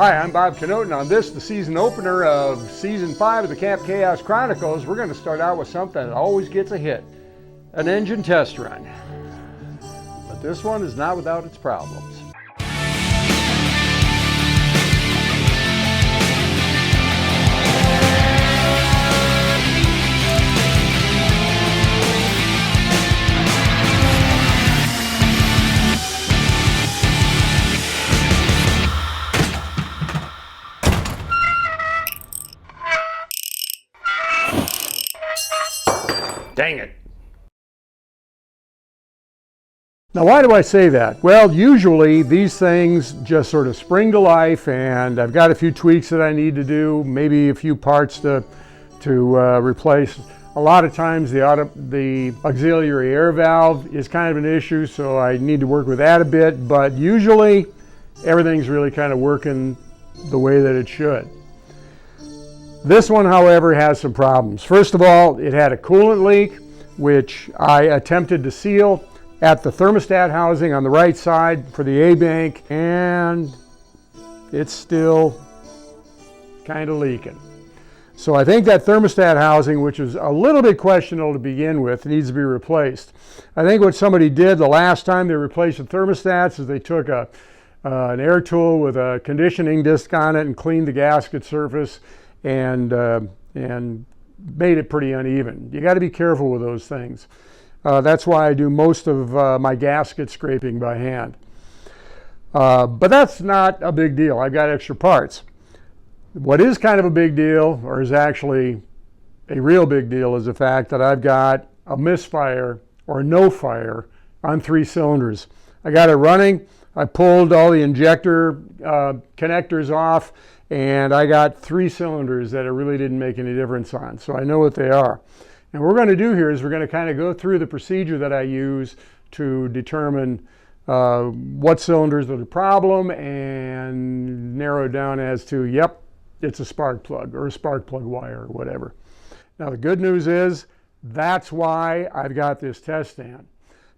Hi, I'm Bob Canote, and on this, the season opener of Season 5 of the Camp Chaos Chronicles, we're going to start out with something that always gets a hit, an engine test run. But this one is not without its problems. Dang it. Now, why do I say that? Well, usually these things just sort of spring to life, and I've got a few tweaks that I need to do, maybe a few parts to replace. A lot of times the auxiliary air valve is kind of an issue, so I need to work with that a bit, but usually everything's really kind of working the way that it should. This one, however, has some problems. First of all, it had a coolant leak, which I attempted to seal at the thermostat housing on the right side for the A-bank, and it's still kind of leaking. So I think that thermostat housing, which is a little bit questionable to begin with, needs to be replaced. I think what somebody did the last time they replaced the thermostats is they took an air tool with a conditioning disc on it and cleaned the gasket surface and made it pretty uneven. You got to be careful with those things. That's why I do most of my gasket scraping by hand. But that's not a big deal. I've got extra parts. What is kind of a big deal, or is actually a real big deal, is the fact that I've got a misfire or no fire on 3 cylinders. I got it running. I pulled all the injector connectors off, and I got 3 cylinders that it really didn't make any difference on, so I know what they are. And what we're going to do here is we're going to kind of go through the procedure that I use to determine what cylinders are the problem and narrow down as to, yep, it's a spark plug or a spark plug wire or whatever. Now the good news is that's why I've got this test stand,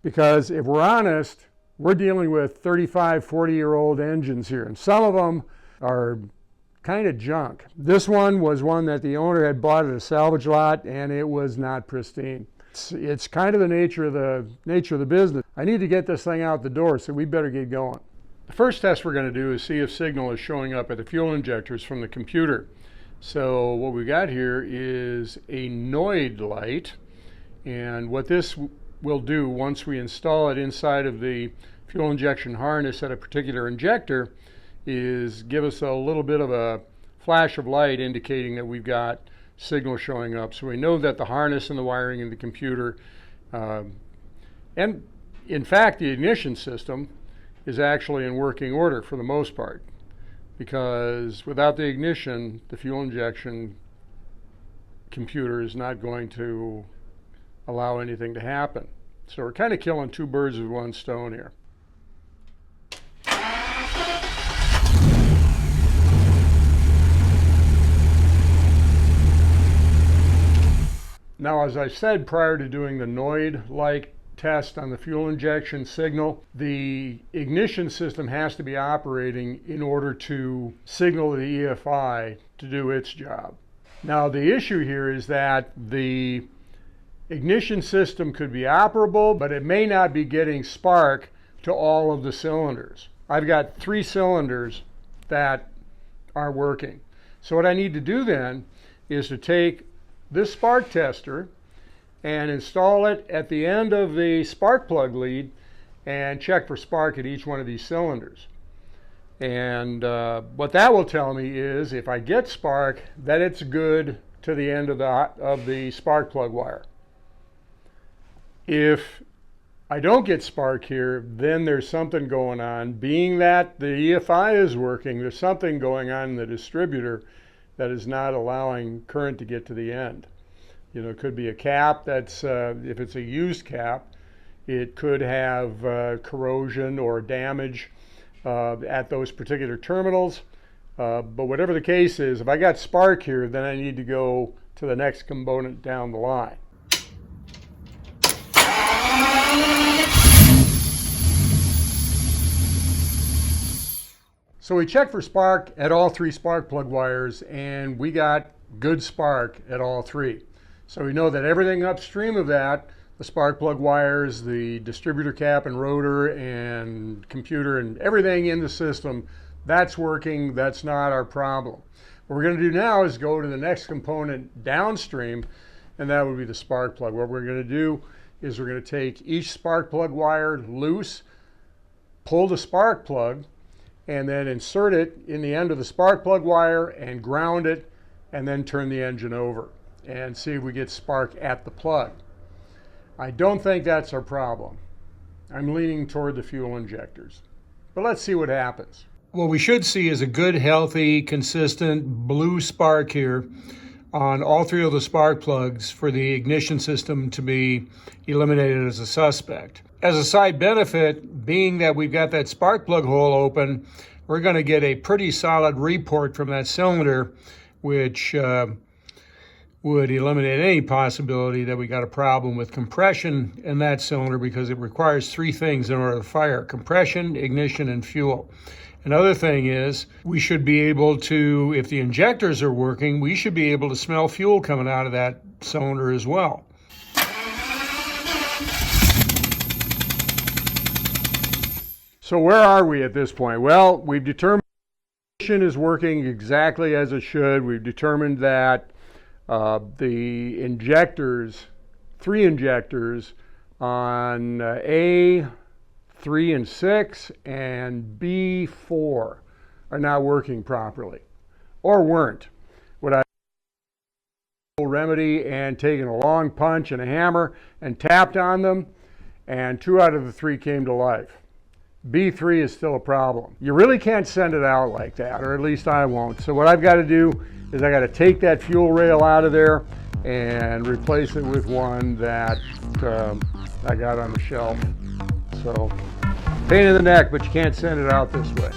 because if we're honest, we're dealing with 35, 40-year-old engines here, and some of them are kind of junk. This one was one that the owner had bought at a salvage lot, and it was not pristine. It's kind of the nature of the business. I need to get this thing out the door, so we better get going. The first test we're going to do is see if signal is showing up at the fuel injectors from the computer. So what we got here is a Noid light, and what this will do once we install it inside of the fuel injection harness at a particular injector is give us a little bit of a flash of light indicating that we've got signal showing up. So we know that the harness and the wiring in the computer, and in fact the ignition system, is actually in working order for the most part, because without the ignition, the fuel injection computer is not going to allow anything to happen. So we're kind of killing 2 birds with 1 stone here. Now, as I said prior to doing the Noid-like test on the fuel injection signal, the ignition system has to be operating in order to signal the EFI to do its job. Now, the issue here is that the ignition system could be operable, but it may not be getting spark to all of the cylinders. I've got 3 cylinders that aren't working. So what I need to do then is to take this spark tester and install it at the end of the spark plug lead and check for spark at each one of these cylinders. And what that will tell me is if I get spark, that it's good to the end of the spark plug wire. If I don't get spark here, then there's something going on. Being that the EFI is working, there's something going on in the distributor that is not allowing current to get to the end. You know, it could be a cap that's, if it's a used cap, it could have corrosion or damage at those particular terminals. But whatever the case is, if I got spark here, then I need to go to the next component down the line. So we checked for spark at all 3 spark plug wires, and we got good spark at all 3. So we know that everything upstream of that, the spark plug wires, the distributor cap and rotor and computer and everything in the system, that's working. That's not our problem. What we're going to do now is go to the next component downstream, and that would be the spark plug. What we're going to do is we're going to take each spark plug wire loose, pull the spark plug, and then insert it in the end of the spark plug wire and ground it, and then turn the engine over and see if we get spark at the plug. I don't think that's our problem. I'm leaning toward the fuel injectors. But let's see what happens. What we should see is a good, healthy, consistent blue spark here on all 3 of the spark plugs for the ignition system to be eliminated as a suspect. As a side benefit, being that we've got that spark plug hole open, we're going to get a pretty solid report from that cylinder, which would eliminate any possibility that we got a problem with compression in that cylinder, because it requires 3 things in order to fire: compression, ignition, and fuel. Another thing is we should be able to, if the injectors are working, we should be able to smell fuel coming out of that cylinder as well. So where are we at this point? Well, we've determined the ignition is working exactly as it should. We've determined that the injectors, 3 injectors on A, 3 and 6 and B4 are not working properly, or weren't. What I remedy and taken a long punch and a hammer and tapped on them, and 2 out of the 3 came to life. B3 is still a problem. You really can't send it out like that, or at least I won't. So what I've got to do is I got to take that fuel rail out of there and replace it with one that I got on the shelf. So pain in the neck, but you can't send it out this way.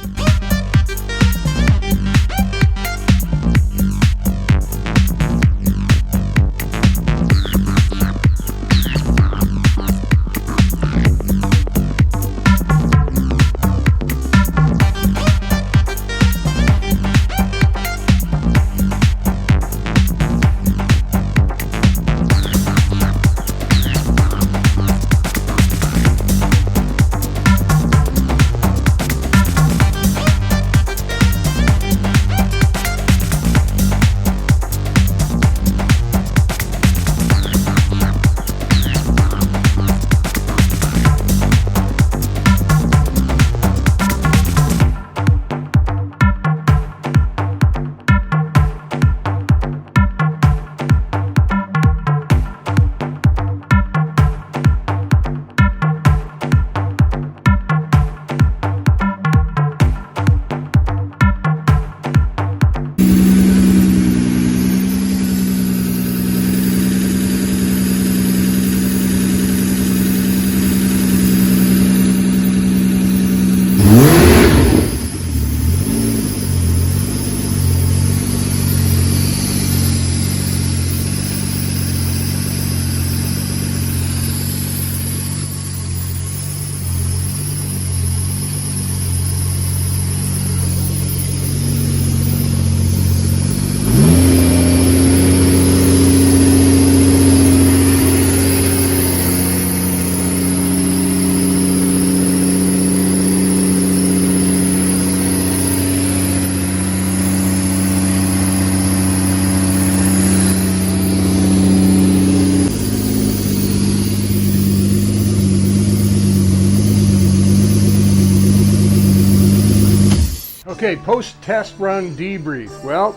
Okay, post-test run debrief. Well,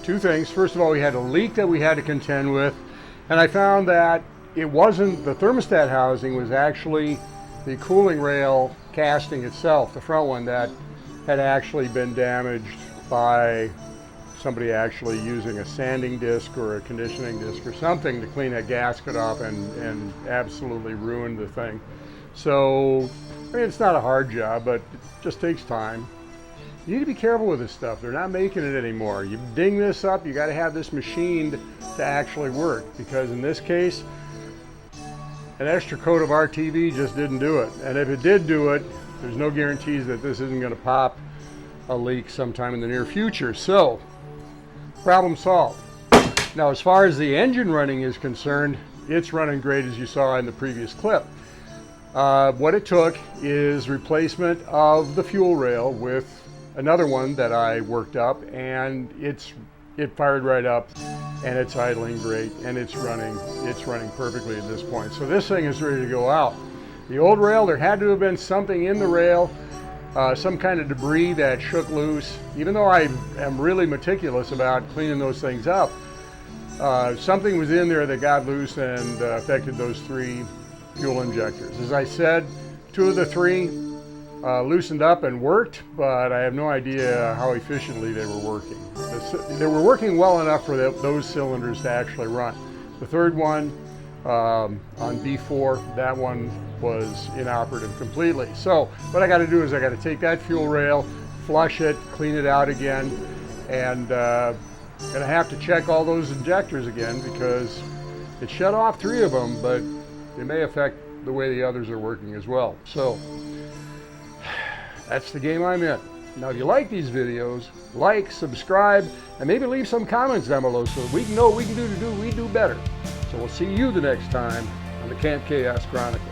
2 things. First of all, we had a leak that we had to contend with, and I found that it wasn't the thermostat housing, was actually the cooling rail casting itself, the front one, that had actually been damaged by somebody actually using a sanding disc or a conditioning disc or something to clean that gasket off and absolutely ruined the thing. So, I mean, it's not a hard job, but it just takes time. You need to be careful with this stuff. They're not making it anymore. You ding this up, you got to have this machined to actually work, because in this case, an extra coat of RTV just didn't do it. And if it did do it, there's no guarantees that this isn't going to pop a leak sometime in the near future. So, problem solved. Now, as far as the engine running is concerned, it's running great, as you saw in the previous clip. What it took is replacement of the fuel rail with another one that I worked up, and it fired right up, and it's idling great, and it's running perfectly at this point. So this thing is ready to go out. The old rail, there had to have been something in the rail, some kind of debris that shook loose. Even though I am really meticulous about cleaning those things up, something was in there that got loose and affected those 3 fuel injectors. As I said, 2 of the 3 loosened up and worked, but I have no idea how efficiently they were working. They were working well enough for those cylinders to actually run. The 3rd one on B4, that one was inoperative completely. So what I got to do is I got to take that fuel rail, flush it, clean it out again, and gonna have to check all those injectors again because it shut off 3 of them, but it may affect the way the others are working as well. So that's the game I'm in. Now, if you like these videos, like, subscribe, and maybe leave some comments down below so we can know what we can do to do better. So we'll see you the next time on the Camp Chaos Chronicles.